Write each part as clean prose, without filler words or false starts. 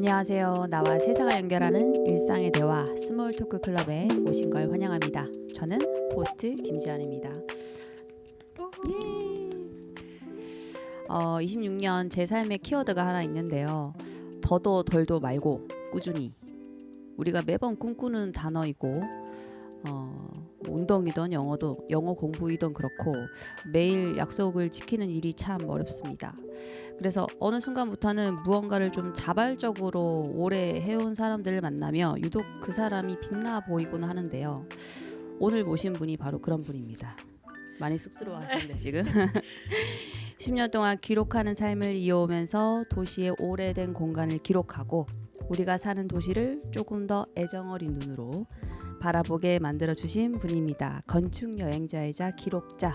안녕하세요. 나와 세상을 연결하는 일상의 대화 스몰 토크 클럽에 오신 걸 환영합니다. 저는 호스트 김지연입니다. 26년 제 삶의 키워드가 하나 있는데요. 더도 덜도 말고 꾸준히. 우리가 매번 꿈꾸는 단어이고 운동이든 영어 공부이든 그렇고 매일 약속을 지키는 일이 참 어렵습니다. 그래서 어느 순간부터는 무언가를 좀 자발적으로 오래 해온 사람들을 만나며 유독 그 사람이 빛나 보이곤 하는데요. 오늘 모신 분이 바로 그런 분입니다. 많이 쑥스러워하시는데 지금 10년 동안 기록하는 삶을 이어오면서 도시의 오래된 공간을 기록하고 우리가 사는 도시를 조금 더 애정어린 눈으로 바라보게 만들어주신 분입니다. 건축여행자이자 기록자,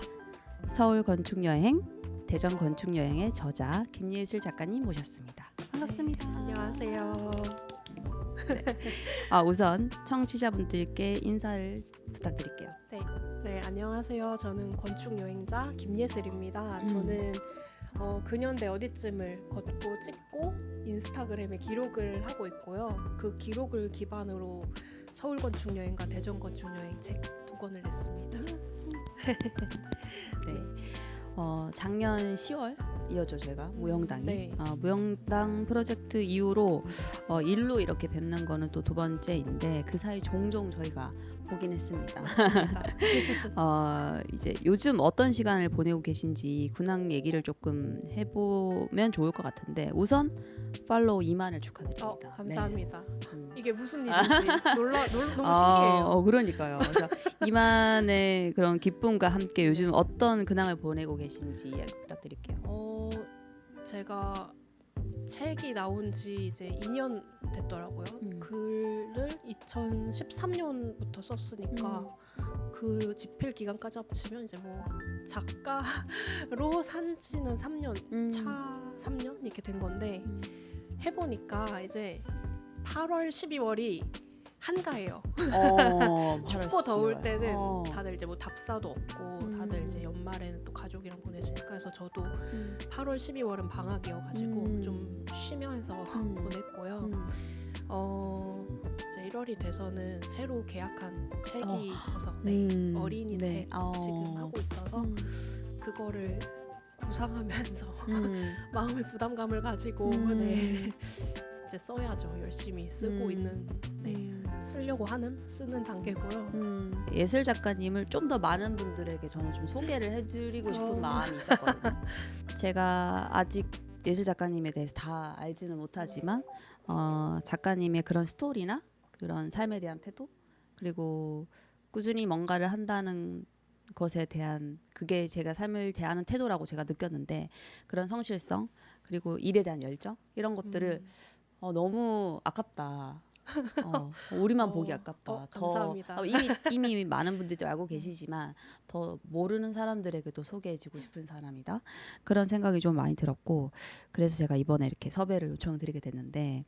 서울건축여행, 대전건축여행의 저자 김예슬 작가님 모셨습니다. 반갑습니다. 안녕하세요. 우선 청취자분들께 인사를 부탁드릴게요. 네, 안녕하세요. 저는 건축여행자 김예슬입니다. 저는 근현대 어디쯤을 걷고 찍고 인스타그램에 기록을 하고 있고요. 그 기록을 기반으로 서울건축여행과 대전건축여행 책 2권을 냈습니다. 네. 작년 10월이었죠, 제가 무영당이. 네. 무영당 프로젝트 이후로 일로 이렇게 뵙는 거는 또 두 번째인데 그 사이 종종 저희가 보긴 했습니다. 이제 요즘 어떤 시간을 보내고 계신지 근황 얘기를 조금 해보면 좋을 것 같은데 우선 팔로우 2만을 축하드립니다. 감사합니다. 네. 이게 무슨 일인지 너무 신기해요. 그러니까요. 그래서 2만의 그런 기쁨과 함께 요즘 어떤 근황을 보내고 계신지 이야기 부탁드릴게요. 제가 책이 나온 지 이제 2년 됐더라고요. 글을 2013년부터 썼으니까 그 집필 기간까지 합치면 이제 뭐 작가로 산 지는 3년 차 3년 이렇게 된 건데 해보니까 이제 8월 12월이 한가해요. 춥고 더울 때는 다들 이제 뭐 답사도 없고 다들 이제 연말에는 또 가족이랑 보내시니까 그래서 저도 8월 12월은 방학이어가지고 좀 쉬면서 보냈고요. 이제 1월이 돼서는 새로 계약한 책이 있어서 어린이 책 지금 하고 있어서 그거를 구상하면서 마음의 부담감을 가지고 이제 써야죠. 열심히 쓰고 있는 쓰려고 쓰는 단계고요. 예슬 작가님을 좀 더 많은 분들에게 저는 좀 소개를 해드리고 싶은 마음이 있었거든요. 제가 아직 예슬 작가님에 대해서 다 알지는 못하지만 작가님의 그런 스토리나 그런 삶에 대한 태도 그리고 꾸준히 뭔가를 한다는 것에 대한 그게 제가 삶을 대하는 태도라고 제가 느꼈는데 그런 성실성 그리고 일에 대한 열정 이런 것들을 너무 아깝다. 우리만 보기 아깝다. 감사합니다. 이미 많은 분들도 알고 계시지만 더 모르는 사람들에게도 소개해주고 싶은 사람이다. 그런 생각이 좀 많이 들었고 그래서 제가 이번에 이렇게 섭외를 요청드리게 됐는데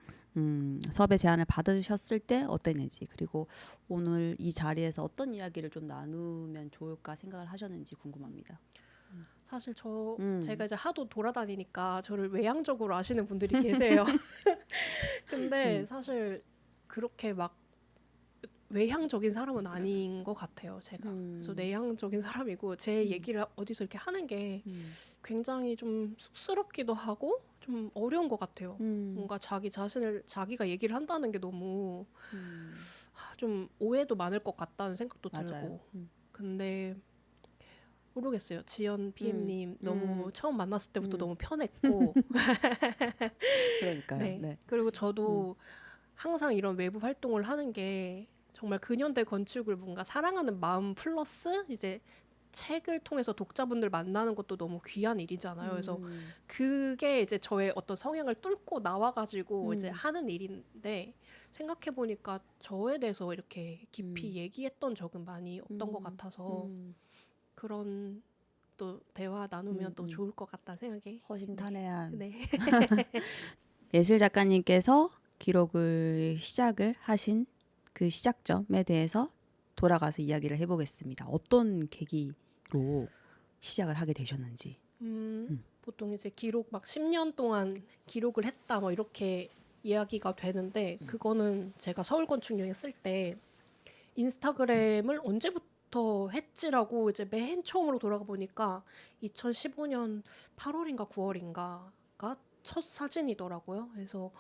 섭외 제안을 받으셨을 때 어땠는지 그리고 오늘 이 자리에서 어떤 이야기를 좀 나누면 좋을까 생각을 하셨는지 궁금합니다. 사실 제가 이제 하도 돌아다니니까 저를 외향적으로 아시는 분들이 계세요. 근데 사실 그렇게 막 외향적인 사람은 아닌 것 같아요. 제가 그래서 내향적인 사람이고 제 얘기를 어디서 이렇게 하는 게 굉장히 좀 쑥스럽기도 하고 좀 어려운 것 같아요. 뭔가 자기가 얘기를 한다는 게 너무 좀 오해도 많을 것 같다는 생각도 들고 근데 모르겠어요. 지연 PM님 너무 처음 만났을 때부터 너무 편했고 그러니까요. 네. 그리고 저도 항상 이런 외부 활동을 하는 게 정말 근현대 건축을 뭔가 사랑하는 마음 플러스 이제 책을 통해서 독자분들 만나는 것도 너무 귀한 일이잖아요. 그래서 그게 이제 저의 어떤 성향을 뚫고 나와가지고 이제 하는 일인데 생각해 보니까 저에 대해서 이렇게 깊이 얘기했던 적은 많이 없던 것 같아서 그런 또 대화 나누면 또 좋을 것 같다 생각이 허심탄회한 네. 예슬 작가님께서 기록을 시작을 하신 그 시작점에 대해서 돌아가서 이야기를 해보겠습니다. 어떤 계기로 시작을 하게 되셨는지. 보통 이제 기록 막 10년 동안 기록을 했다 뭐 이렇게 이야기가 되는데 그거는 제가 서울건축여행 쓸 때 인스타그램을 언제부터 했지라고 이제 맨 처음으로 돌아가 보니까 2015년 8월인가 9월인가가 첫 사진이더라고요. 그래서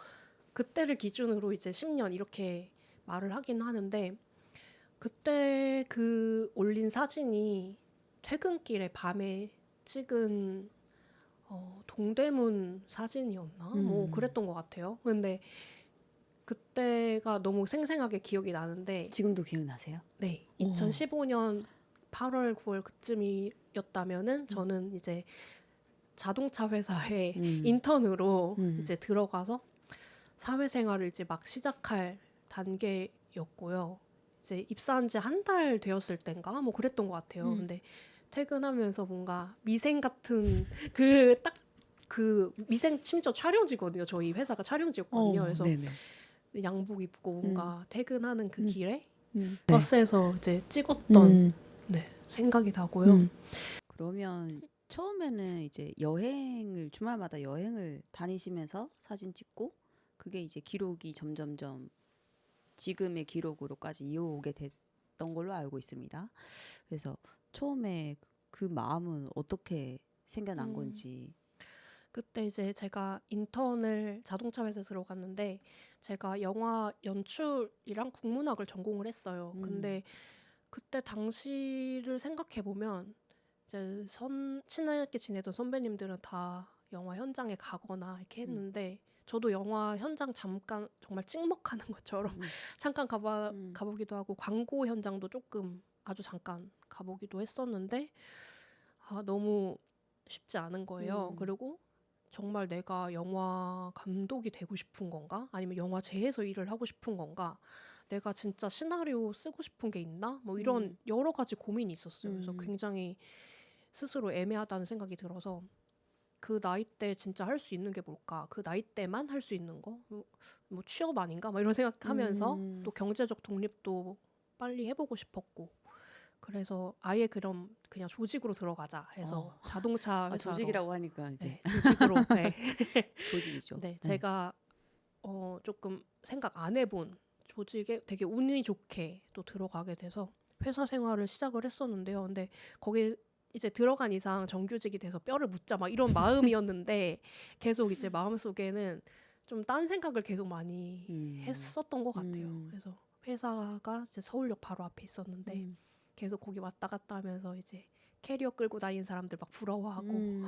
그때를 기준으로 이제 10년 이렇게 말을 하긴 하는데 그때 그 올린 사진이 퇴근길에 밤에 찍은 동대문 사진이었나? 뭐 그랬던 것 같아요. 근데 그때가 너무 생생하게 기억이 나는데 지금도 기억나세요? 네, 2015년 8월, 9월 그쯤이었다면은 저는 이제 자동차 회사에 인턴으로 이제 들어가서 사회생활을 이제 막 시작할 단계였고요. 이제 입사한 지 한 달 되었을 땐가 뭐 그랬던 것 같아요. 근데 퇴근하면서 뭔가 미생 같은 그 딱 그 미생 심지어 촬영지거든요. 저희 회사가 촬영지였거든요. 그래서 네네. 양복 입고 뭔가 퇴근하는 그 길에 네. 버스에서 이제 찍었던 네, 생각이 나고요. 그러면 처음에는 이제 여행을 주말마다 여행을 다니시면서 사진 찍고 그게 이제 기록이 점점점 지금의 기록으로까지 이어오게 됐던 걸로 알고 있습니다. 그래서 처음에 그 마음은 어떻게 생겨난 건지. 그때 이제 제가 인턴을 자동차 회사에 들어갔는데 제가 영화 연출이랑 국문학을 전공을 했어요. 근데 그때 당시를 생각해 보면 이제 친하게 지내던 선배님들은 다 영화 현장에 가거나 이렇게 했는데 저도 영화 현장 잠깐 정말 찍먹하는 것처럼 잠깐 가보기도 하고 광고 현장도 조금 아주 잠깐 가보기도 했었는데 너무 쉽지 않은 거예요. 그리고 정말 내가 영화 감독이 되고 싶은 건가? 아니면 영화제에서 일을 하고 싶은 건가? 내가 진짜 시나리오 쓰고 싶은 게 있나? 뭐 이런 여러 가지 고민이 있었어요. 그래서 굉장히 스스로 애매하다는 생각이 들어서 그 나이 때 진짜 할 수 있는 게 뭘까? 그 나이 때만 할 수 있는 거? 뭐 취업 아닌가? 막 이런 생각하면서 또 경제적 독립도 빨리 해보고 싶었고 그래서 아예 그냥 조직으로 들어가자 해서 자동차 회사로 조직이라고 하니까 이제 네, 조직으로 네. 조직이죠. 네, 제가 조금 생각 안 해본 조직에 되게 운이 좋게 또 들어가게 돼서 회사 생활을 시작을 했었는데요. 근데 거기 이제 들어간 이상 정규직이 돼서 뼈를 묻자 막 이런 마음이었는데 계속 이제 마음속에는 좀 딴 생각을 계속 많이 했었던 것 같아요. 그래서 회사가 이제 서울역 바로 앞에 있었는데 계속 거기 왔다 갔다 하면서 이제 캐리어 끌고 다니는 사람들 막 부러워하고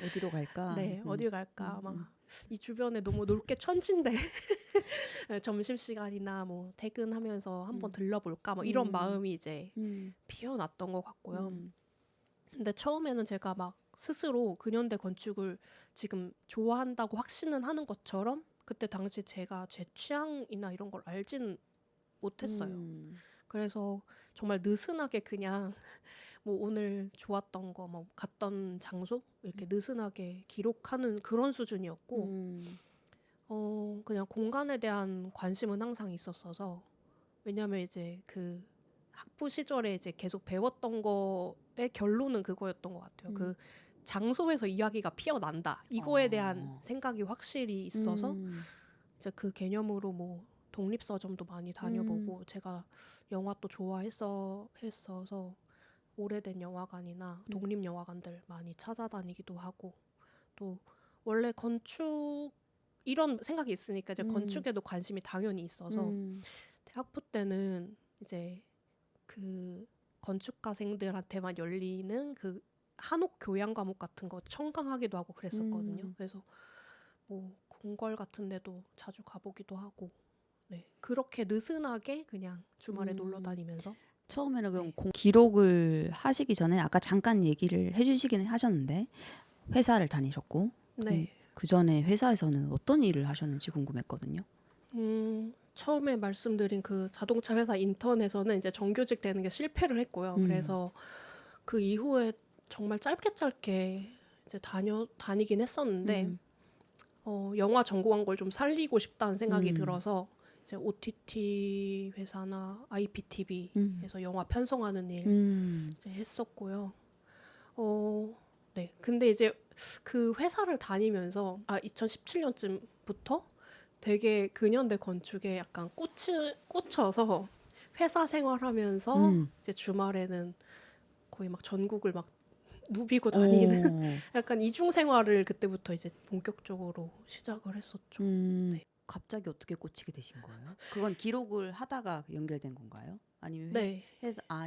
어디로 갈까? 네, 어딜 갈까 막 이 주변에 너무 놀 게 천진데 점심시간이나 뭐 퇴근하면서 한번 들러볼까 뭐 이런 마음이 이제 피어났던 것 같고요. 근데 처음에는 제가 막 스스로 근현대 건축을 지금 좋아한다고 확신은 하는 것처럼 그때 당시 제가 제 취향이나 이런 걸 알지는 못했어요. 그래서 정말 느슨하게 그냥 뭐 오늘 좋았던 거, 뭐 갔던 장소 이렇게 느슨하게 기록하는 그런 수준이었고, 그냥 공간에 대한 관심은 항상 있었어서 왜냐하면 이제 그 학부 시절에 이제 계속 배웠던 거의 결론은 그거였던 것 같아요. 그 장소에서 이야기가 피어난다 이거에 대한 생각이 확실히 있어서 이제 그 개념으로 뭐 독립서점도 많이 다녀보고 제가 영화 또 했어서 오래된 영화관이나 독립영화관들 많이 찾아다니기도 하고 또 원래 건축 이런 생각이 있으니까 이제 건축에도 관심이 당연히 있어서 대학부 때는 이제 그 건축가생들한테만 열리는 그 한옥 교양 과목 같은 거 청강하기도 하고 그랬었거든요. 그래서 뭐 궁궐 같은 데도 자주 가보기도 하고 네 그렇게 느슨하게 그냥 주말에 놀러 다니면서 처음에는 그럼 네. 기록을 하시기 전에 아까 잠깐 얘기를 해주시기는 하셨는데 회사를 다니셨고 네. 그 전에 회사에서는 어떤 일을 하셨는지 궁금했거든요. 처음에 말씀드린 그 자동차 회사 인턴에서는 이제 정규직 되는 게 실패를 했고요. 그래서 그 이후에 정말 짧게 이제 다니긴 했었는데 영화 전공한 걸 좀 살리고 싶다는 생각이 들어서 이제 OTT 회사나 IPTV에서 영화 편성하는 일 이제 했었고요. 네. 근데 이제 그 회사를 다니면서 2017년쯤부터 되게 근현대 건축에 약간 꽂혀서 회사 생활하면서 이제 주말에는 거의 막 전국을 막 누비고 다니는 약간 이중 생활을 그때부터 이제 본격적으로 시작을 했었죠. 네. 갑자기 어떻게 꽂히게 되신 거예요? 그건 기록을 하다가 연결된 건가요? 아니면 네.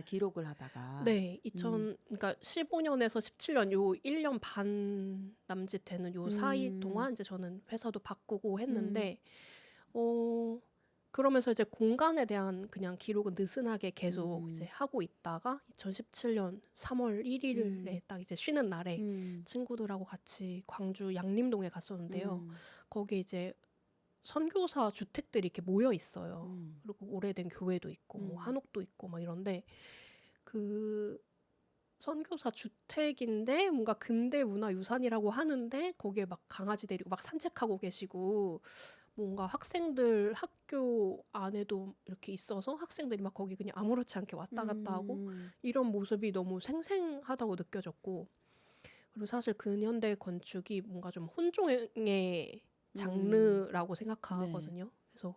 기록을 하다가. 네. 그러니까 15년에서 17년 요 1년 반 남짓 되는 요 사이 동안 이제 저는 회사도 바꾸고 했는데 그러면서 이제 공간에 대한 그냥 기록은 느슨하게 계속 이제 하고 있다가 2017년 3월 1일에 딱 이제 쉬는 날에 친구들하고 같이 광주 양림동에 갔었는데요. 거기 이제 선교사 주택들이 이렇게 모여 있어요. 그리고 오래된 교회도 있고 뭐 한옥도 있고 막 이런데 그 선교사 주택인데 뭔가 근대 문화유산이라고 하는데 거기에 막 강아지 데리고 막 산책하고 계시고 뭔가 학생들 학교 안에도 이렇게 있어서 학생들이 막 거기 그냥 아무렇지 않게 왔다 갔다 하고 이런 모습이 너무 생생하다고 느껴졌고, 그리고 사실 근현대 건축이 뭔가 좀 혼종의 장르라고 생각하거든요. 그래서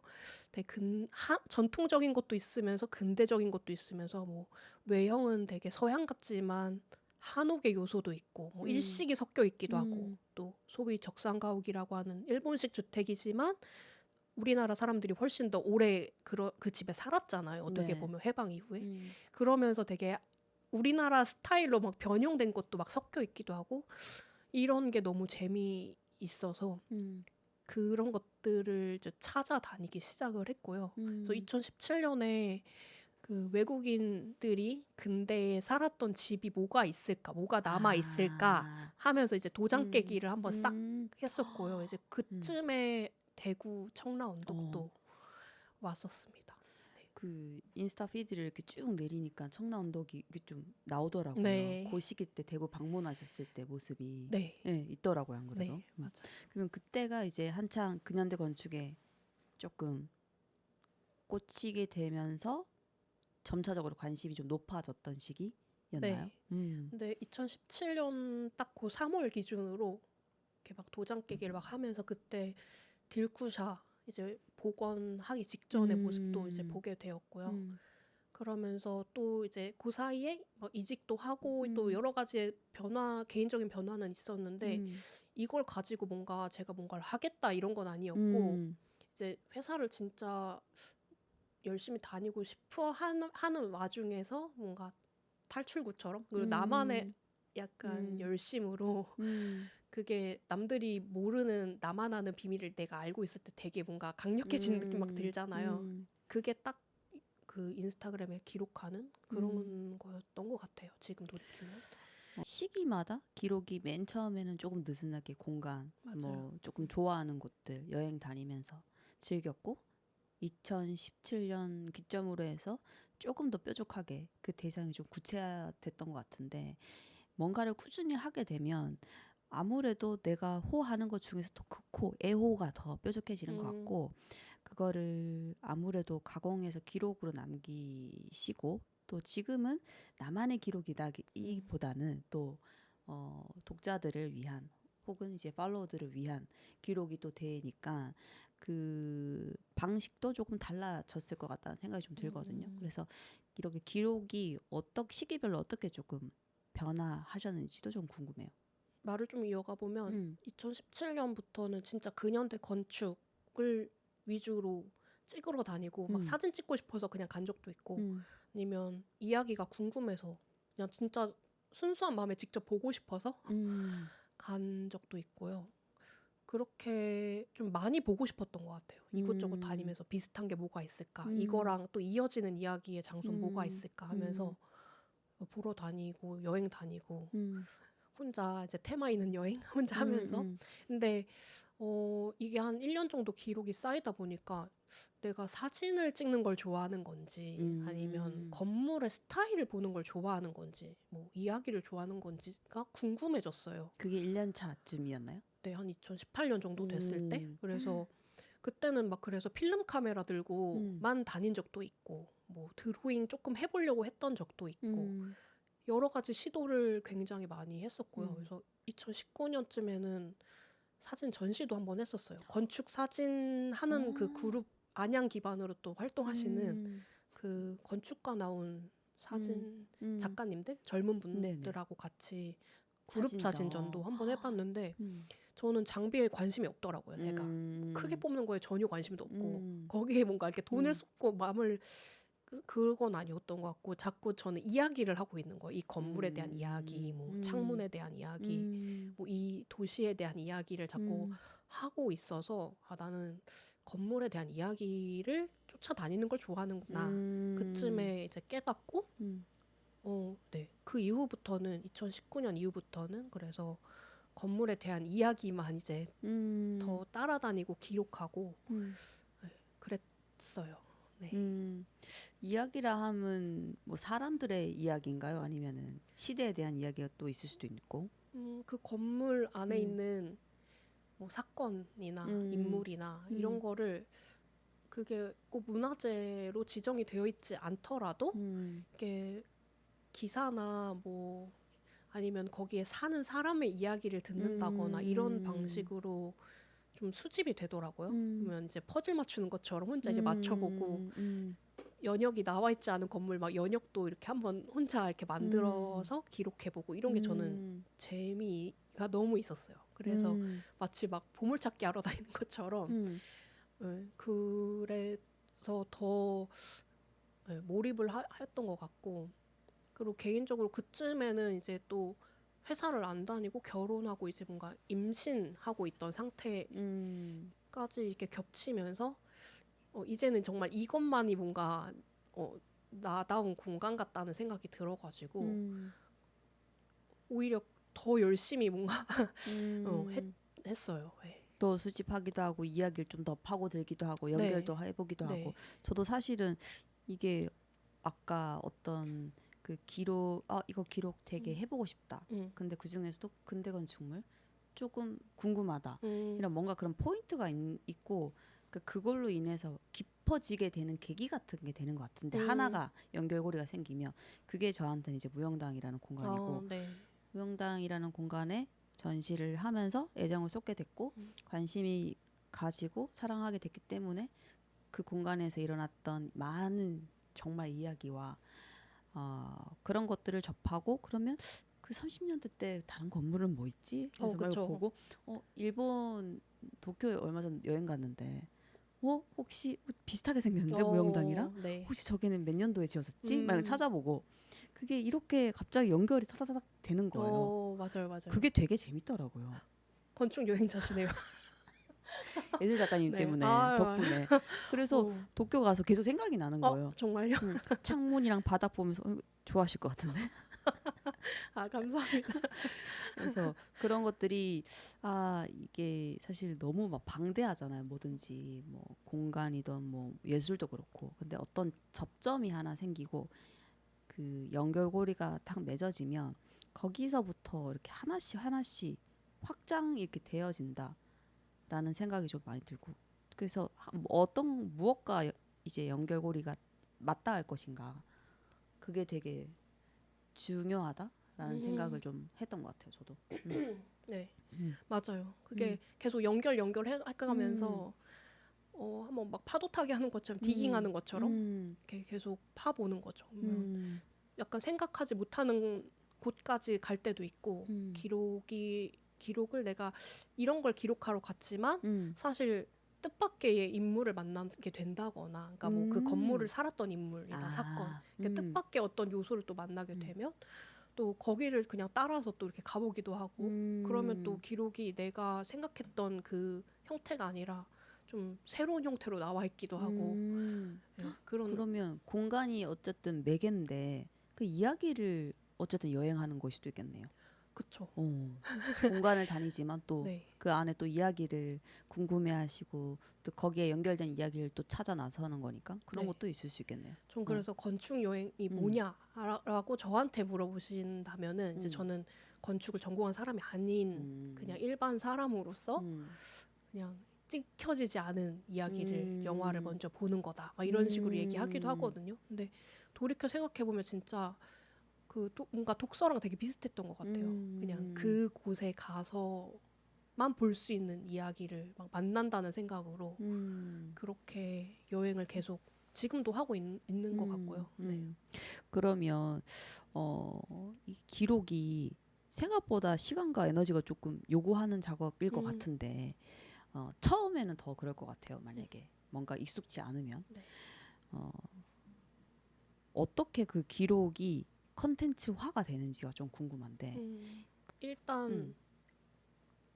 되게 전통적인 것도 있으면서 근대적인 것도 있으면서 뭐 외형은 되게 서양 같지만 한옥의 요소도 있고 뭐 일식이 섞여 있기도 하고 또 소위 적산가옥이라고 하는 일본식 주택이지만 우리나라 사람들이 훨씬 더 오래 그 집에 살았잖아요. 어떻게 네. 보면 해방 이후에. 그러면서 되게 우리나라 스타일로 막 변형된 것도 막 섞여 있기도 하고 이런 게 너무 재미있어서 그런 것들을 이제 찾아다니기 시작을 했고요. 그래서 2017년에 그 외국인들이 근대에 살았던 집이 뭐가 있을까, 뭐가 남아 있을까 하면서 이제 도장 깨기를 한번 싹 했었고요. 이제 그쯤에 대구 청라 언덕도 왔었습니다. 그 인스타 피드를 이렇게 쭉 내리니까 청라 언덕이 이게 좀 나오더라고요. 네. 그 시기 때 대구 방문하셨을 때 모습이 네. 있더라고요, 안 그래도. 네, 맞아요. 그러면 그때가 이제 한창 근현대 건축에 조금 꽂히게 되면서 점차적으로 관심이 좀 높아졌던 시기였나요? 네. 근데 2017년 딱 그 3월 기준으로 이렇게 막 도장 깨기를 막 하면서 그때 딜쿠샤 이제 복원하기 직전의 모습도 이제 보게 되었고요. 그러면서 또 이제 그 사이에 뭐 이직도 하고 또 여러 가지의 개인적인 변화는 있었는데 이걸 가지고 제가 뭔가를 하겠다 이런 건 아니었고 이제 회사를 진짜 열심히 다니고 싶어 하는 와중에서 뭔가 탈출구처럼 그리고 나만의 약간 열심으로 그게 남들이 모르는 나만 아는 비밀을 내가 알고 있을 때 되게 뭔가 강력해지는 느낌 막 들잖아요. 그게 딱 그 인스타그램에 기록하는 그런 거였던 것 같아요. 지금 돌이키면. 시기마다 기록이 맨 처음에는 조금 느슨하게 공간, 맞아요. 뭐 조금 좋아하는 곳들 여행 다니면서 즐겼고 2017년 기점으로 해서 조금 더 뾰족하게 그 대상이 좀 구체화됐던 것 같은데, 뭔가를 꾸준히 하게 되면 아무래도 내가 호하는 것 중에서 더 극호, 애호가 더 뾰족해지는 것 같고, 그거를 아무래도 가공해서 기록으로 남기시고, 또 지금은 나만의 기록이다기보다는 또 독자들을 위한 혹은 이제 팔로워들을 위한 기록이 또 되니까 그 방식도 조금 달라졌을 것 같다는 생각이 좀 들거든요. 그래서 이렇게 기록이 시기별로 어떻게 조금 변화하셨는지도 좀 궁금해요. 말을 좀 이어가 보면 2017년부터는 진짜 근현대 건축을 위주로 찍으러 다니고 막 사진 찍고 싶어서 그냥 간 적도 있고 아니면 이야기가 궁금해서 그냥 진짜 순수한 마음에 직접 보고 싶어서 간 적도 있고요. 그렇게 좀 많이 보고 싶었던 것 같아요. 이곳저곳 다니면서 비슷한 게 뭐가 있을까, 이거랑 또 이어지는 이야기의 장소는 뭐가 있을까 하면서 보러 다니고 여행 다니고 혼자 이제 테마 있는 여행 혼자 하면서 근데 이게 한 1년 정도 기록이 쌓이다 보니까 내가 사진을 찍는 걸 좋아하는 건지 아니면 건물의 스타일을 보는 걸 좋아하는 건지 뭐 이야기를 좋아하는 건지가 궁금해졌어요. 그게 1년 차쯤이었나요? 네, 한 2018년 정도 됐을 때. 그래서 그때는 막 그래서 필름 카메라 들고만 다닌 적도 있고 뭐 드로잉 조금 해보려고 했던 적도 있고 여러 가지 시도를 굉장히 많이 했었고요. 그래서 2019년쯤에는 사진 전시도 한번 했었어요. 건축 사진 하는 그 그룹 안양 기반으로 또 활동하시는 그 건축가 나온 사진 작가님들 젊은 네네. 분들하고 같이 그룹 사진전. 사진전도 한번 해봤는데 음. 저는 장비에 관심이 없더라고요. 제가 크게 뽑는 거에 전혀 관심도 없고 거기에 뭔가 이렇게 돈을 쏟고 마음을 그건 아니었던 것 같고 자꾸 저는 이야기를 하고 있는 거예요. 이 건물에 대한 이야기, 뭐 창문에 대한 이야기, 뭐 이 도시에 대한 이야기를 자꾸 하고 있어서 나는 건물에 대한 이야기를 쫓아다니는 걸 좋아하는구나. 그쯤에 이제 깨닫고 네. 그 이후부터는 2019년 이후부터는 그래서 건물에 대한 이야기만 이제 더 따라다니고 기록하고 네, 그랬어요. 네. 이야기라 하면 뭐 사람들의 이야기인가요? 아니면은 시대에 대한 이야기가 또 있을 수도 있고. 그 건물 안에 있는 뭐 사건이나 인물이나 이런 거를 그게 꼭 문화재로 지정이 되어 있지 않더라도 이게 기사나 뭐 아니면 거기에 사는 사람의 이야기를 듣는다거나 이런 방식으로 좀 수집이 되더라고요. 그러면 이제 퍼즐 맞추는 것처럼 혼자 이제 맞춰보고 연역이 나와 있지 않은 건물 막 연역도 이렇게 한번 혼자 이렇게 만들어서 기록해보고 이런 게 저는 재미가 너무 있었어요. 그래서 마치 막 보물찾기 하러 다니는 것처럼 네, 그래서 더 네, 몰입을 했던 것 같고 그리고 개인적으로 그쯤에는 이제 또 회사를 안 다니고 결혼하고 이제 뭔가 임신하고 있던 상태까지 이렇게 겹치면서 이제는 정말 이것만이 뭔가 나다운 공간 같다는 생각이 들어가지고 오히려 더 열심히 뭔가 했어요. 네. 또 수집하기도 하고 이야기를 좀 더 파고들기도 하고 연결도 해보기도 네. 하고 저도 사실은 이게 아까 어떤 그 기록 이거 기록 되게 해보고 싶다. 근데 그 중에서도 근대 건축물 조금 궁금하다. 이런 뭔가 그런 포인트가 있고 그걸로 인해서 깊어지게 되는 계기 같은 게 되는 것 같은데 하나가 연결고리가 생기면 그게 저한테는 이제 무영당이라는 공간이고 네. 무영당이라는 공간에 전시를 하면서 애정을 쏟게 됐고 관심이 가지고 사랑하게 됐기 때문에 그 공간에서 일어났던 많은 정말 이야기와 그런 것들을 접하고 그러면 그 30년대 때 다른 건물은 뭐 있지? 해서 그걸 보고 일본 도쿄에 얼마 전 여행 갔는데 혹시 비슷하게 생겼는데 무영당이랑 네. 혹시 저기는 몇 년도에 지어졌지? 막 찾아보고 그게 이렇게 갑자기 연결이 타다닥 되는 거예요. 맞아요. 그게 되게 재밌더라고요. 건축 여행자시네요. 예술 작가님 네. 때문에 덕분에. 그래서 도쿄 가서 계속 생각이 나는 거예요. 정말요? 창문이랑 바닥 보면서 좋아하실 것 같은데. 감사합니다. 그래서 그런 것들이 이게 사실 너무 막 방대하잖아요. 뭐든지 뭐 공간이든 뭐 예술도 그렇고. 근데 어떤 접점이 하나 생기고 그 연결고리가 딱 맺어지면 거기서부터 이렇게 하나씩 하나씩 확장 이렇게 되어진다라는 생각이 좀 많이 들고. 그래서 어떤 무엇과 이제 연결고리가 맞닿을 것인가. 그게 되게 중요하다라는 생각을 좀 했던 것 같아요. 저도. 네, 맞아요. 그게 계속 연결해가면서 한번 막 파도 타기 하는 것처럼 디깅하는 것처럼 이렇게 계속 파보는 거죠. 약간 생각하지 못하는 곳까지 갈 때도 있고 기록을 내가 이런 걸 기록하러 갔지만 사실 뜻밖의 인물을 만나게 된다거나 그러니까 뭐 그 건물을 살았던 인물이나 사건 뜻밖의 어떤 요소를 또 만나게 되면 또 거기를 그냥 따라서 또 이렇게 가보기도 하고 그러면 또 기록이 내가 생각했던 그 형태가 아니라 좀 새로운 형태로 나와 있기도 하고 그러면 공간이 어쨌든 매개인데 그 이야기를 어쨌든 여행하는 것이 또 있겠네요. 그쵸. 공간을 다니지만 또 그 네. 안에 또 이야기를 궁금해하시고 또 거기에 연결된 이야기를 또 찾아 나서는 거니까 그런 네. 것도 있을 수 있겠네요. 전 그래서 건축 여행이 뭐냐라고 저한테 물어보신다면은 이제 저는 건축을 전공한 사람이 아닌 그냥 일반 사람으로서 그냥 찍혀지지 않은 이야기를 영화를 먼저 보는 거다. 막 이런 식으로 얘기하기도 하거든요. 근데 돌이켜 생각해 보면 진짜 뭔가 독서랑 되게 비슷했던 것 같아요. 그냥 그 곳에 가서 볼 수 있는 이야기를 막 만난다는 생각으로 그렇게 여행을 계속 지금도 하고 있는 것 같고요. 네. 그러면 이 기록이 생각보다 시간과 에너지가 조금 요구하는 작업일 것 같은데 처음에는 더 그럴 것 같아요. 만약에 뭔가 익숙지 않으면 네. 어떻게 그 기록이 컨텐츠화가 되는지가 좀 궁금한데. 일단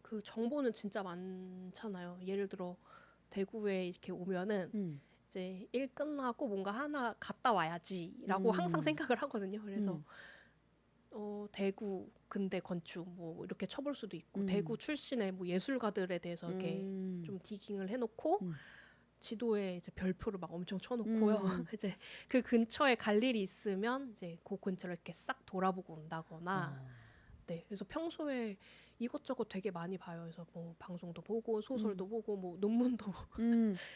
그 정보는 진짜 많잖아요. 예를 들어 대구에 이렇게 오면은 이제 일 끝나고 뭔가 하나 갔다 와야지라고 항상 생각을 하거든요. 그래서 대구 근대 건축 뭐 이렇게 쳐볼 수도 있고 대구 출신의 뭐 예술가들에 대해서 이렇게 좀 디깅을 해놓고 지도에 이제 별표를 막 엄청 쳐놓고요. 이제 그 근처에 갈 일이 있으면 이제 그 근처를 이렇게 싹 돌아보고 온다거나. 네, 그래서 평소에 이것저것 되게 많이 봐요. 그래서 뭐 방송도 보고 소설도 보고 뭐 논문도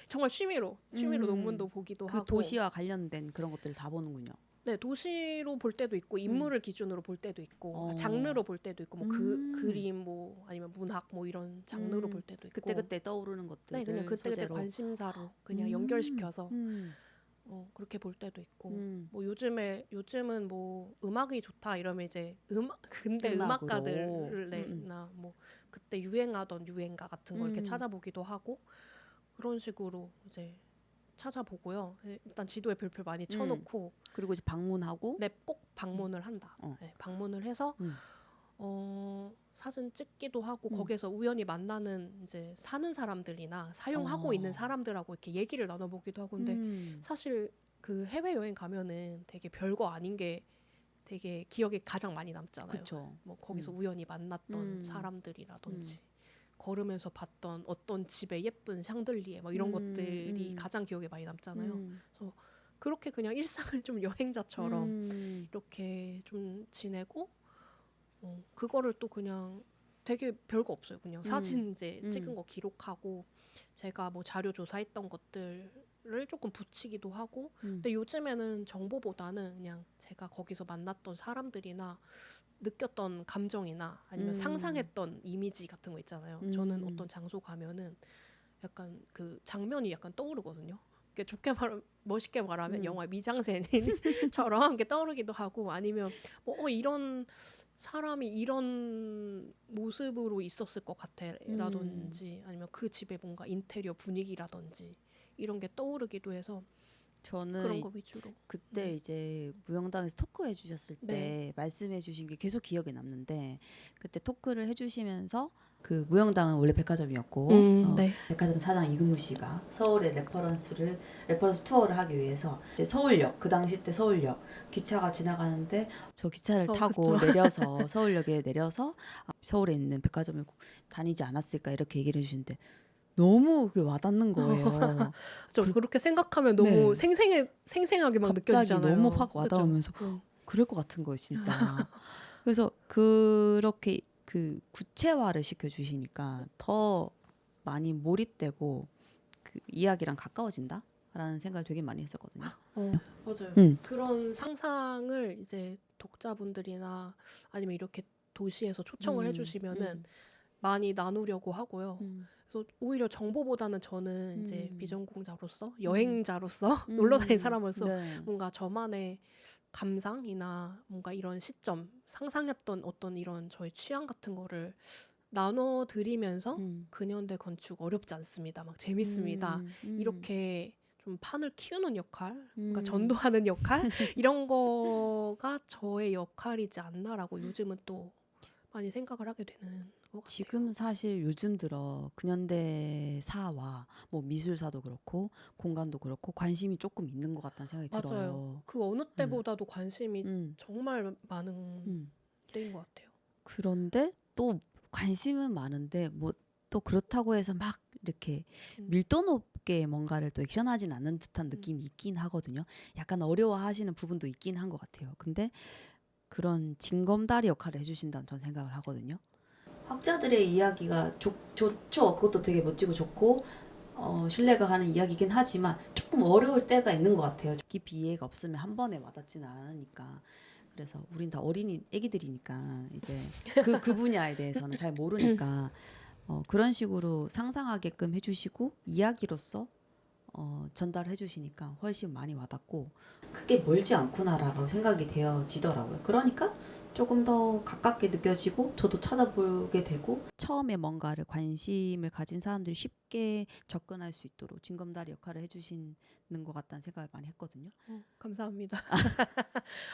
정말 취미로 논문도 보기도 그 하고. 도시와 관련된 그런 것들을 다 보는군요. 네, 도시로 볼 때도 있고 인물을 기준으로 볼 때도 있고 장르로 볼 때도 있고 뭐 그림 뭐 아니면 문학 뭐 이런 장르로 볼 때도 있고. 그때 떠오르는 것들을 네, 그냥 그때 소재로. 관심사로 그냥 연결시켜서 그렇게 볼 때도 있고. 뭐 요즘은 뭐 음악이 좋다 이러면 이제 근대 음악으로. 음악가들이나 뭐 그때 유행하던 유행가 같은 걸 이렇게 찾아보기도 하고 그런 식으로 이제 찾아보고요. 일단 지도에 별표 많이 쳐놓고 그리고 이제 방문하고. 네, 꼭 방문을 한다. 네, 방문을 해서 사진 찍기도 하고 거기서 우연히 만나는 이제 사는 사람들이나 사용하고 있는 사람들하고 이렇게 얘기를 나눠보기도 하고. 근데 사실 그 해외 여행 가면은 되게 별거 아닌 게 되게 기억에 가장 많이 남잖아요. 그쵸. 뭐 거기서 우연히 만났던 사람들이라든지 걸으면서 봤던 어떤 집의 예쁜 샹들리에 뭐 이런 것들이 가장 기억에 많이 남잖아요. 그래서 그렇게 그냥 일상을 좀 여행자처럼 이렇게 좀 지내고 그거를 또 그냥 되게 별거 없어요. 그냥 사진 이제 찍은 거 기록하고 제가 뭐 자료 조사했던 것들을 조금 붙이기도 하고. 근데 요즘에는 정보보다는 그냥 제가 거기서 만났던 사람들이나 느꼈던 감정이나 아니면 상상했던 이미지 같은 거 있잖아요. 저는 어떤 장소 가면은 약간 그 장면이 약간 떠오르거든요. 좋게 말하면 멋있게 말하면 영화 미장센처럼 이렇게 떠오르기도 하고 아니면 뭐 이런 사람이 이런 모습으로 있었을 것 같아라든지 아니면 그 집의 뭔가 인테리어 분위기라든지 이런 게 떠오르기도 해서 저는 그런 거 위주로. 그때 이제 무영당에서 토크 해주셨을 때 네. 말씀해주신 게 계속 기억에 남는데 그때 토크를 해주시면서 그 무영당은 원래 백화점이었고 네. 백화점 사장 이근무 씨가 서울의 레퍼런스 투어를 하기 위해서 이제 서울역 그 당시 때 서울역 기차가 지나가는데 저 기차를 타고 그쵸. 내려서 서울역에 내려서 서울에 있는 백화점을 다니지 않았을까 이렇게 얘기를 해주시는데 너무 그게 와닿는 거예요. 그렇게 생각하면 너무 네. 생생하게 막 갑자기 느껴지잖아요. 너무 확 와닿으면서 그럴 것 같은 거예요, 진짜. 그래서 그렇게 그 구체화를 시켜주시니까 더 많이 몰입되고 그 이야기랑 가까워진다라는 생각을 되게 많이 했었거든요. 맞아요. 그런 상상을 이제 독자분들이나 아니면 이렇게 도시에서 초청을 해주시면은 많이 나누려고 하고요. 그래서 오히려 정보보다는 저는 이제 비전공자로서 여행자로서 놀러 다니는 사람으로서 네. 뭔가 저만의 감상이나 뭔가 이런 시점 상상했던 어떤 이런 저의 취향 같은 거를 나눠드리면서 근현대 건축 어렵지 않습니다. 막 재밌습니다. 이렇게 좀 판을 키우는 역할, 그러니까 전도하는 역할 이런 거가 저의 역할이지 않나라고 요즘은 또 많이 생각을 하게 되는 것 같아요. 지금 사실 요즘 들어 근현대사와 뭐 미술사도 그렇고 공간도 그렇고 관심이 조금 있는 것 같다는 생각이 들어요. 맞아요. 그 어느 때보다도 관심이 정말 많은 때인 것 같아요. 그런데 또 관심은 많은데 뭐 또 그렇다고 해서 막 이렇게 밀도 높게 뭔가를 또 액션하진 않는 듯한 느낌이 있긴 하거든요. 약간 어려워하시는 부분도 있긴 한 것 같아요. 근데 그런 징검다리 역할을 해주신다는 전 생각을 하거든요. 학자들의 이야기가 좋죠. 그것도 되게 멋지고 좋고 신뢰가 가는 이야기긴 하지만 조금 어려울 때가 있는 것 같아요. 깊이 이해가 없으면 한 번에 와닿지는 않으니까. 그래서 우린 다 어린이 애기들이니까 이제 그 분야에 대해서는 잘 모르니까 그런 식으로 상상하게끔 해주시고 이야기로서 전달해 주시니까 훨씬 많이 와닿고 크게 멀지 않구나라고 생각이 되어지더라고요. 그러니까 조금 더 가깝게 느껴지고 저도 찾아보게 되고 처음에 뭔가를 관심을 가진 사람들이 쉽게 접근할 수 있도록 징검다리 역할을 해주시는 것 같다는 생각을 많이 했거든요. 감사합니다.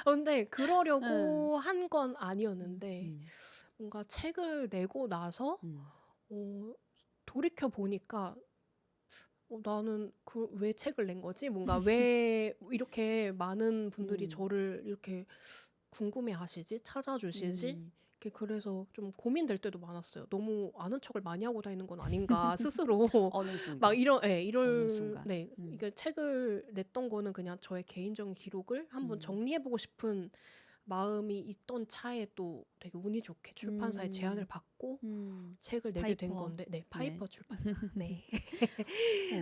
근데 그러려고 한 건 아니었는데 뭔가 책을 내고 나서 돌이켜 보니까 나는 왜 책을 낸 거지? 뭔가 왜 이렇게 많은 분들이 저를 이렇게 궁금해 하시지? 찾아주시지? 그래서 좀 고민될 때도 많았어요. 너무 아는 척을 많이 하고 다니는 건 아닌가 스스로. 어느 순간. 막 어느 이럴 순간. 이게 책을 냈던 거는 그냥 저의 개인적인 기록을 한번 정리해보고 싶은 마음이 있던 차에 또 되게 운이 좋게 출판사의 제안을 받고 책을 내게 된 파이퍼. 건데, 네, 파이퍼 출판사. 네.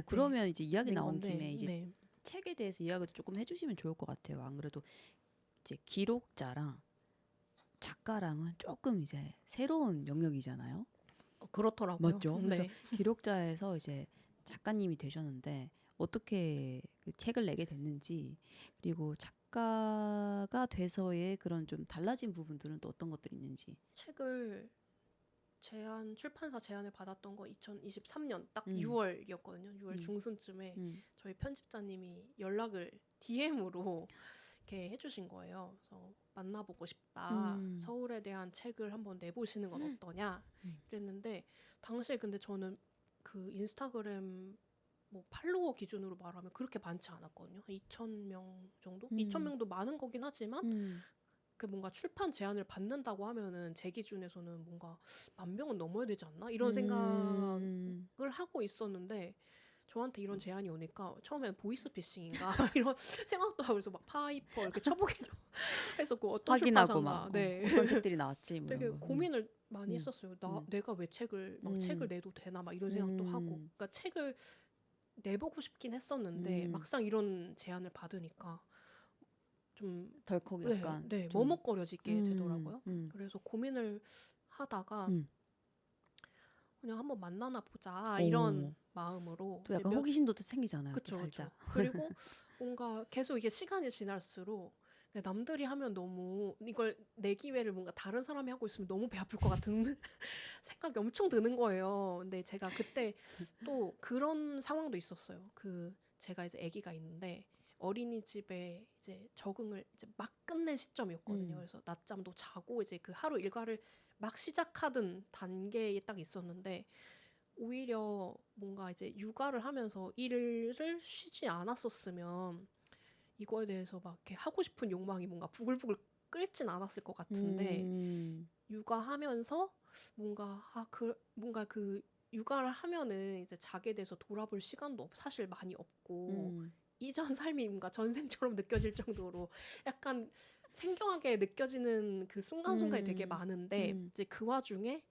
그러면 이제 이야기 낸 나온 건데, 김에 이제 네. 책에 대해서 이야기도 조금 해주시면 좋을 것 같아요. 안 그래도 이제 기록자랑 작가랑은 조금 이제 새로운 영역이잖아요. 그렇더라고요. 맞죠? 그래서 네. 기록자에서 이제 작가님이 되셨는데 어떻게 그 책을 내게 됐는지, 그리고 작가가 돼서의 그런 좀 달라진 부분들은 또 어떤 것들이 있는지. 책을 출판사 제안을 받았던 거 2023년 딱 6월이었거든요. 6월 중순쯤에 저희 편집자님이 연락을 DM으로 이렇게 해주신 거예요. 그래서 만나보고 싶다. 서울에 대한 책을 한번 내보시는 건 어떠냐? 그랬는데 당시에 근데 저는 그 인스타그램 뭐 팔로워 기준으로 말하면 그렇게 많지 않았거든요. 2,000명 정도? 2,000명도 많은 거긴 하지만 그 뭔가 출판 제안을 받는다고 하면은 제 기준에서는 뭔가 10,000명은 넘어야 되지 않나? 이런 생각을 하고 있었는데 저한테 이런 제안이 오니까 처음에는 보이스피싱인가 이런 생각도 하고 그래서 막 파이퍼 이렇게 쳐보기도 했었고 어떤 확인하고 출판사인가 막 네. 어떤 책들이 나왔지 뭐 되게 이런 거. 고민을 많이 했었어요. 내가 왜 책을 내도 되나 막 이런 생각도 하고 그러니까 책을 내보고 싶긴 했었는데 막상 이런 제안을 받으니까 좀 덜컥 약간 네, 좀 머뭇거려지게 되더라고요. 그래서 고민을 하다가 그냥 한번 만나나 보자 이런 마음으로 또 약간 호기심도 또 생기잖아요. 또 그쵸. 살짝. 그리고 뭔가 계속 이게 시간이 지날수록 남들이 하면 너무 이걸 내 기회를 뭔가 다른 사람이 하고 있으면 너무 배 아플 것 같은 생각이 엄청 드는 거예요. 근데 제가 그때 또 그런 상황도 있었어요. 제가 이제 아기가 있는데 어린이집에 이제 적응을 이제 막 끝낸 시점이었거든요. 그래서 낮잠도 자고 이제 그 하루 일과를 막 시작하던 단계에 딱 있었는데 오히려 뭔가 이제 육아를 하면서 일을 쉬지 않았었으면 이거에 대해서 막 이렇게 하고 싶은 욕망이 뭔가 부글부글 끓진 않았을 것 같은데 육아하면서 뭔가 그 육아를 하면은 이제 자기에 대해서 돌아볼 시간도 사실 많이 없고 이전 삶이 뭔가 전생처럼 느껴질 정도로 약간 생경하게 느껴지는 그 순간순간이 되게 많은데 이제 그 와중에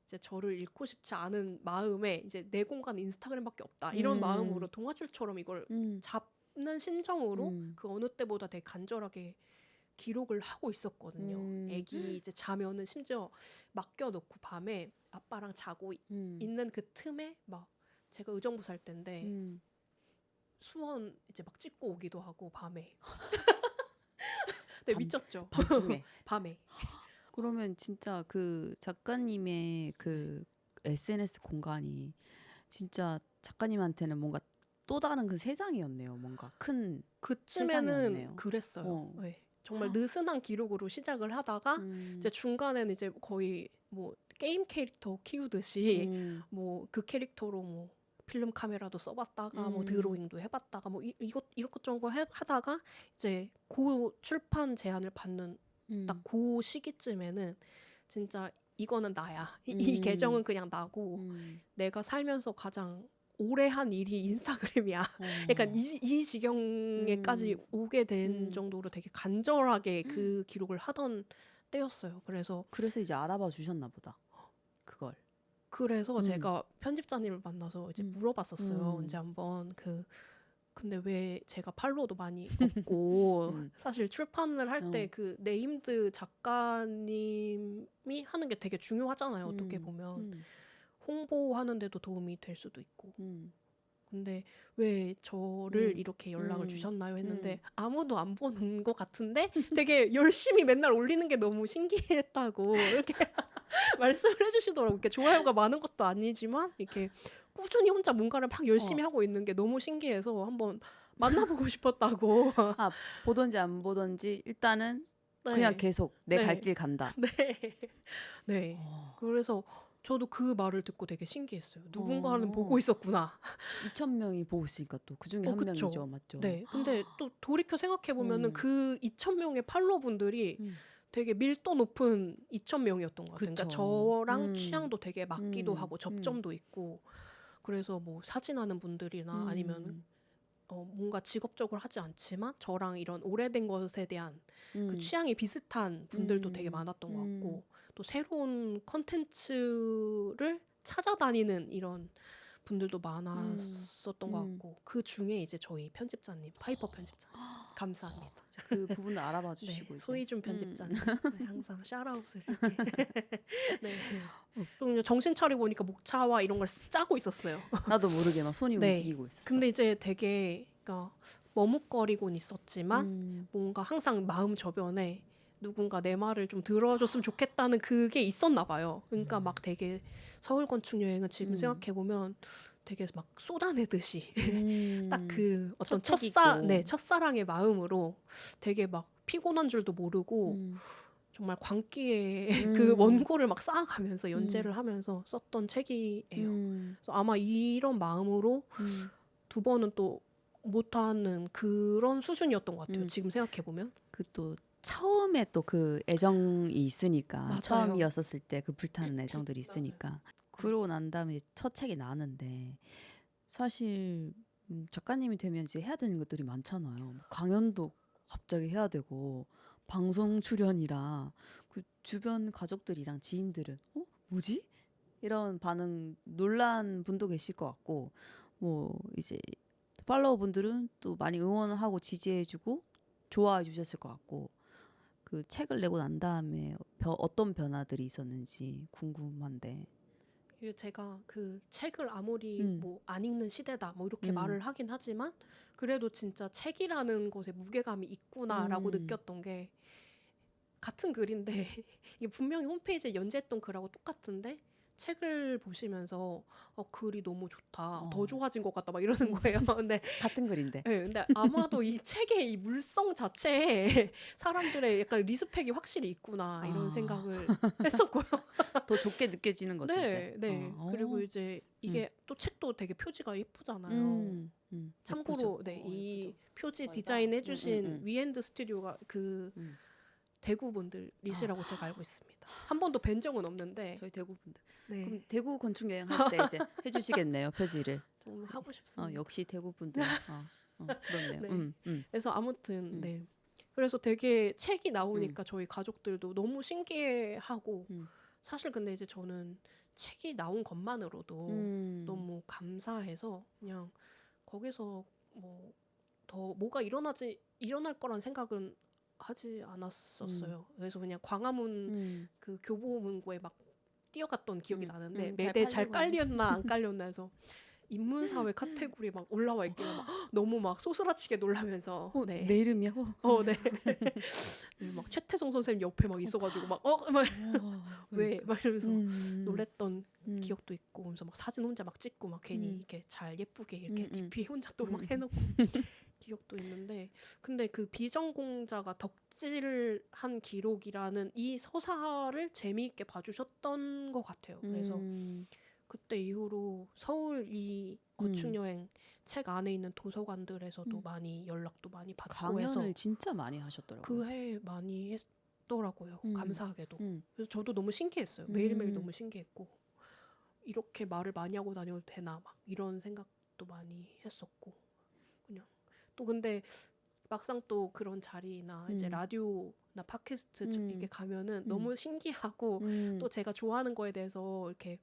이제 저를 잃고 싶지 않은 마음에 이제 내 공간 인스타그램밖에 없다 이런 마음으로 동화줄처럼 이걸 잡는 심정으로 그 어느 때보다 되게 간절하게 기록을 하고 있었거든요. 애기 이제 자면은 심지어 맡겨놓고 밤에 아빠랑 자고 있는 그 틈에 막 제가 의정부 살 때인데 수원 이제 막 찍고 오기도 하고 밤에. 네, 미쳤죠. 밤중에. 밤에. 그러면 진짜 그 작가님의 그 SNS 공간이 진짜 작가님한테는 뭔가 또 다른 그 세상이었네요. 뭔가 큰 그쯤에는 세상이었네요. 그랬어요. 네. 정말 느슨한 기록으로 시작을 하다가 이제 중간에는 이제 거의 뭐 게임 캐릭터 키우듯이 뭐 그 캐릭터로 뭐 필름 카메라도 써봤다가 뭐 드로잉도 해봤다가 뭐 이것저것 하다가 이제 고 출판 제안을 받는 딱 그 시기쯤에는 진짜 이거는 나야. 이 계정은 그냥 나고 내가 살면서 가장 오래 한 일이 인스타그램이야. 약간 이 지경에까지 오게 된 정도로 되게 간절하게 그 기록을 하던 때였어요. 그래서 이제 알아봐 주셨나 보다. 그걸. 그래서 제가 편집자님을 만나서 이제 물어봤었어요. 언제 한번 근데 왜 제가 팔로워도 많이 없고 사실 출판을 할 때 그 네임드 작가님이 하는 게 되게 중요하잖아요. 어떻게 보면 홍보하는 데도 도움이 될 수도 있고. 음. 근데 왜 저를 음. 이렇게 연락을 음. 주셨나요? 했는데 아무도 안 보는 것 같은데 되게 열심히 맨날 올리는 게 너무 신기했다고 이렇게 말씀을 해주시더라고요. 이렇게 좋아요가 많은 것도 아니지만 이렇게 꾸준히 혼자 뭔가를 막 열심히 하고 있는 게 너무 신기해서 한번 만나보고 싶었다고. 아, 보던지 안 보던지 일단은 그냥 네. 계속 내 갈 네. 길 간다. 네. 네. 어. 그래서 저도 그 말을 듣고 되게 신기했어요. 누군가는 보고 어. 있었구나. 2,000명이 보고 있으니까 또 그중에 한 그쵸. 명이죠. 맞죠? 네. 근데 또 돌이켜 생각해 보면은 음. 그 2,000명의 팔로분들이 음. 되게 밀도 높은 2,000명이었던 것 같아요. 그러니까 그쵸. 저랑 취향도 되게 맞기도 하고 음. 접점도 있고. 그래서 뭐 사진하는 분들이나 아니면 뭔가 직업적으로 하지 않지만 저랑 이런 오래된 것에 대한 그 취향이 비슷한 분들도 되게 많았던 것 같고, 또 새로운 컨텐츠를 찾아다니는 이런 분들도 많았었던 것 같고, 그 중에 이제 저희 편집자님, 파이퍼 편집자님 감사합니다. 그 부분을 알아봐 주시고 네, 이제. 소희준 편집자님 네, 항상 샤라웃을 이렇게. 네. 또 그냥 정신 차리고 보니까 목차와 이런 걸 짜고 있었어요. 나도 모르게 막 손이 네. 움직이고 있었어. 근데 이제 되게 그러니까 머뭇거리곤 있었지만 뭔가 항상 마음 저변에 누군가 내 말을 좀 들어줬으면 좋겠다는 그게 있었나 봐요. 그러니까 막 되게 서울 건축 여행은 지금 생각해 보면 되게 막 쏟아내듯이 딱 그 어떤 첫 책 있고. 첫사랑의 마음으로 되게 막 피곤한 줄도 모르고 정말 광기에 그 원고를 막 쌓아가면서 연재를 하면서 썼던 책이에요. 그래서 아마 이런 마음으로 두 번은 또 못하는 그런 수준이었던 것 같아요. 지금 생각해 보면. 그 또 처음에 또 그 애정이 있으니까. 맞아요. 처음이었었을 때 그 불타는 애정들이 있으니까. 그러고 난 다음에 이제 첫 책이 나왔는데 사실 작가님이 되면 이제 해야 되는 것들이 많잖아요. 강연도 갑자기 해야 되고 방송 출연이라 그 주변 가족들이랑 지인들은 뭐지? 이런 반응 놀란 분도 계실 것 같고, 뭐 이제 팔로워 분들은 또 많이 응원하고 지지해주고 좋아해 주셨을 것 같고, 그 책을 내고 난 다음에 어떤 변화들이 있었는지 궁금한데. 이게 제가 그 책을 아무리 뭐 안 읽는 시대다 뭐 이렇게 말을 하긴 하지만 그래도 진짜 책이라는 것에 무게감이 있구나라고 느꼈던 게, 같은 글인데 이게 분명히 홈페이지에 연재했던 글하고 똑같은데 책을 보시면서 글이 너무 좋다, 더 좋아진 것 같다 막 이러는 거예요. 근데 같은 글인데. 네, 근데 아마도 이 책의 이 물성 자체에 사람들의 약간 리스펙이 확실히 있구나 이런 생각을 했었고요. 더 좋게 느껴지는 거죠. 이제. 네. 그리고 이제 이게 또 책도 되게 표지가 예쁘잖아요. 참고로 네, 이 표지 디자인 해주신 위엔드 스튜디오가 그 대구 분들이시라고 제가 알고 있습니다. 한 번도 뵌 적은 없는데 저희 대구 분들. 네, 그럼 대구 건축 여행 할 때 이제 해주시겠네요, 표지를. 좀 하고 싶습니다. 역시 대구 분들. 그렇네요. 네. 그래서 아무튼 네. 그래서 되게 책이 나오니까 저희 가족들도 너무 신기해하고 사실 근데 이제 저는 책이 나온 것만으로도 너무 감사해서 그냥 거기서 뭐 더 뭐가 일어날 거란 생각은 하지 않았었어요. 그래서 그냥 광화문 그 교보문고에 막 뛰어갔던 기억이 나는데 매대 잘 깔렸나 안 깔렸나 해서 인문사회 카테고리 막 올라와 있길래 막 너무 막 소스라치게 놀라면서 내 이름이야? 네. 네, 막 최태성 선생님 옆에 막 있어가지고 막 왜? 막 이러면서 놀랬던 기억도 있고, 그래서 막 사진 혼자 막 찍고 막 괜히 이렇게 잘 예쁘게 이렇게 DP 혼자 또 막 해놓고 기억도 있는데, 근데 그 비전공자가 덕질한 기록이라는 이 서사를 재미있게 봐주셨던 것 같아요. 그래서 그때 이후로 서울 이 건축여행 책 안에 있는 도서관들에서도 많이 연락도 많이 받고 해서 강연을 진짜 많이 하셨더라고요. 그 해 많이 했더라고요. 감사하게도. 그래서 저도 너무 신기했어요. 매일매일 너무 신기했고, 이렇게 말을 많이 하고 다녀도 되나 막 이런 생각도 많이 했었고, 그냥 또 근데 막상 또 그런 자리나 이제 라디오나 팟캐스트 이렇게 가면은 너무 신기하고 또 제가 좋아하는 거에 대해서 이렇게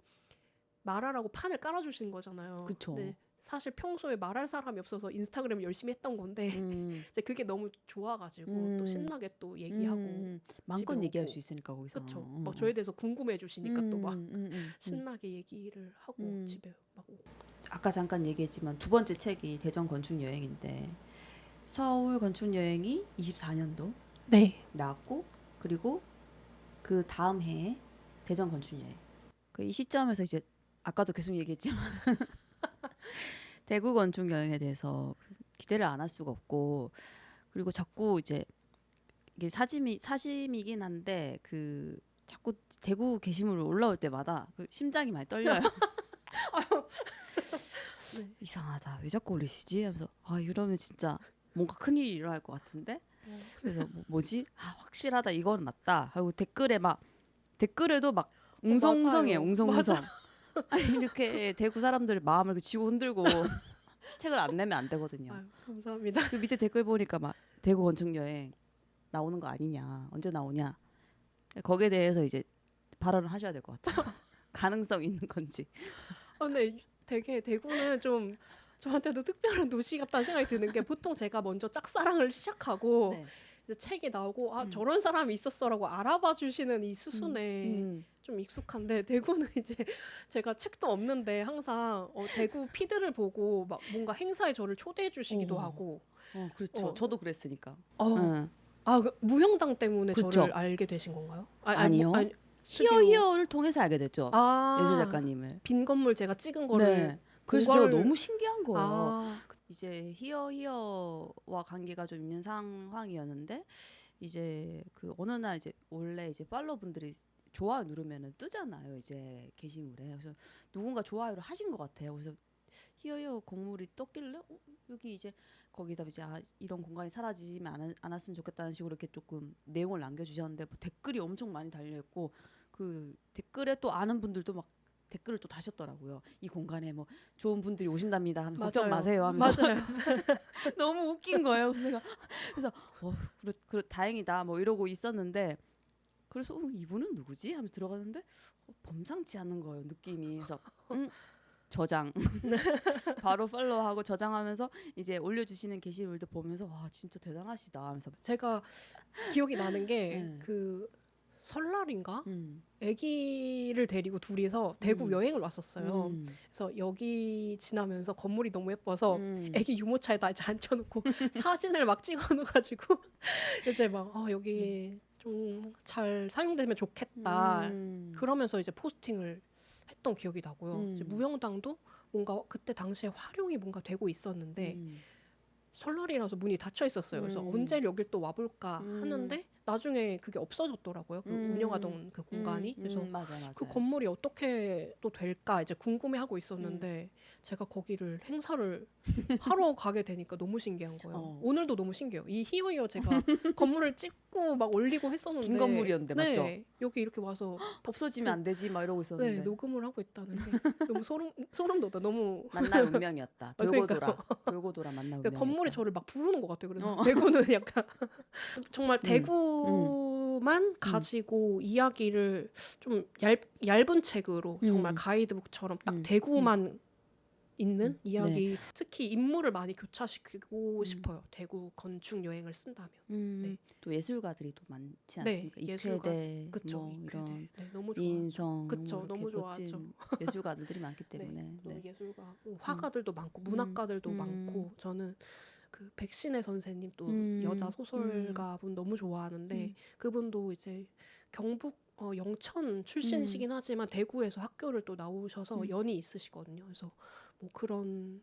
말하라고 판을 깔아주신 거잖아요. 그쵸. 근데 사실 평소에 말할 사람이 없어서 인스타그램 열심히 했던 건데 이제 그게 너무 좋아가지고 또 신나게 또 얘기하고 마음껏 집에 얘기할 오고. 수 있으니까 거기서. 그렇죠. 막 저에 대해서 궁금해 주시니까 또 막 신나게 편하게 얘기를 하고 집에 막 오고. 아까 잠깐 얘기했지만 두 번째 책이 대전 건축 여행인데 서울 건축 여행이 24년도 네. 나왔고 그리고 그 다음 해에 대전 건축 여행. 이 시점에서 이제 아까도 계속 얘기했지만 대구 건축 여행에 대해서 기대를 안 할 수가 없고 그리고 자꾸 이제 이게 사심이긴 한데 그 자꾸 대구 게시물 올라올 때마다 그 심장이 많이 떨려요. 네. 이상하다. 왜 자꾸 올리시지? 하면서 이러면 진짜 뭔가 큰일이 일어날 것 같은데. 그래서 뭐지? 확실하다. 이건 맞다. 하고 댓글에도 막 웅성웅성해요. 맞아요. 웅성웅성. 아니, 이렇게 대구 사람들 마음을 이렇게 쥐고 흔들고 책을 안 내면 안 되거든요. 아유, 감사합니다. 그 밑에 댓글 보니까 막 대구 건축 여행 나오는 거 아니냐, 언제 나오냐. 거기에 대해서 이제 발언을 하셔야 될 것 같아요. 가능성 있는 건지. 근데 되게 대구는 좀 저한테도 특별한 도시 같다는 생각이 드는 게 보통 제가 먼저 짝사랑을 시작하고 네. 이제 책이 나오고 저런 사람이 있었어라고 알아봐 주시는 이 수순에 좀 익숙한데 대구는 이제 제가 책도 없는데 항상 대구 피드를 보고 막 뭔가 행사에 저를 초대해 주시기도 하고. 그렇죠. 저도 그랬으니까. 그 무형당 때문에 그쵸. 저를 알게 되신 건가요? 아니요. 히어히어를 통해서 알게 됐죠. 예술 작가님을. 빈 건물 제가 찍은 거를. 네. 그래서 제가 너무 신기한 거예요. 아. 이제 히어히어와 관계가 좀 있는 상황이었는데 이제 그 어느 날 이제 원래 이제 팔로우분들이 좋아요 누르면은 뜨잖아요. 이제 게시물에. 그래서 누군가 좋아요를 하신 것 같아요. 그래서 히어히어 곡물이 떴길래 여기 이제 거기다 이제 이런 공간이 사라지면 않았으면 좋겠다는 식으로 이렇게 조금 내용을 남겨주셨는데 뭐 댓글이 엄청 많이 달려있고 그 댓글에 또 아는 분들도 막 댓글을 또 다셨더라고요. 이 공간에 뭐 좋은 분들이 오신답니다. 하면서 걱정 마세요 하면서 맞아요. 너무 웃긴 거예요. 그래서 다행이다 뭐 이러고 있었는데 그래서 이분은 누구지? 하면서 들어가는데 범상치 않은 거예요. 느낌이. 그래서 저장 바로 팔로우하고 저장하면서 이제 올려주시는 게시물도 보면서 와 진짜 대단하시다 하면서 제가 기억이 나는 게 네. 그 설날인가? 아기를 데리고 둘이서 대구 여행을 왔었어요. 그래서 여기 지나면서 건물이 너무 예뻐서 아기 유모차에다 이제 앉혀놓고 사진을 막 찍어놓아가지고 이제 막 여기 좀 잘 사용되면 좋겠다. 그러면서 이제 포스팅을 했던 기억이 나고요. 이제 무형당도 뭔가 그때 당시에 활용이 뭔가 되고 있었는데 설날이라서 문이 닫혀 있었어요. 그래서 언제 여길 또 와볼까 하는데 나중에 그게 없어졌더라고요. 그 운영하던 그 공간이. 그래서 맞아. 그 건물이 어떻게 또 될까 이제 궁금해하고 있었는데 제가 거기를 행사를 하러 가게 되니까 너무 신기한 거예요. 오늘도 너무 신기해요. 이 히어히어 제가 건물을 찍고 막 올리고 했었는데 빈 건물이었는데 네, 맞죠? 여기 이렇게 와서 없어지면 안 되지 막 이러고 있었는데 네, 녹음을 하고 있다는 게 너무 소름 돋아. 너무 만날 운명이었다. 돌고 그러니까요. 돌아 만날 그러니까 운명이었다. 건물이 저를 막 부르는 것 같아요. 그래서 대구는 약간 정말 대구만 가지고 이야기를 좀 얇은 책으로 정말 가이드북처럼 딱 대구만 있는 이야기. 특히 인물을 많이 교차시키고 싶어요. 대구 건축 여행을 쓴다면. 네. 또 예술가들이 또 많지 네, 않습니까? 예술가. 이쾌대, 그쵸, 뭐 이쾌대. 이런 네, 너무 좋아하죠. 이인성, 그쵸, 뭐 너무 이렇게 멋진 좋아하죠. 예술가들이 많기 때문에. 너무 네. 예술가, 화가들도 많고 문학가들도 많고 저는 그 백신혜 선생님 또 여자 소설가분 너무 좋아하는데 그분도 이제 경북 영천 출신이시긴 하지만 대구에서 학교를 또 나오셔서 연이 있으시거든요. 그래서 뭐 그런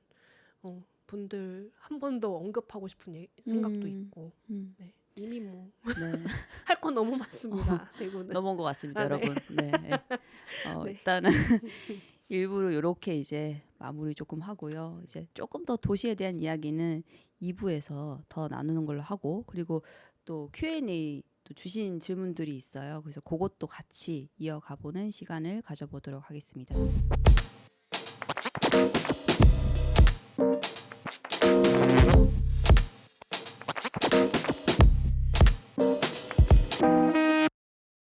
분들 한 번 더 언급하고 싶은 생각도 있고 네. 이미 뭐 할 건 너무 많습니다. 대구는. 넘어온 것 같습니다, 네. 여러분. 네. 네. 일단은 일부러 이렇게 이제 마무리 조금 하고요. 이제 조금 더 도시에 대한 이야기는 2부에서 더 나누는 걸로 하고 그리고 또 Q&A 또 주신 질문들이 있어요. 그래서 그것도 같이 이어가보는 시간을 가져보도록 하겠습니다.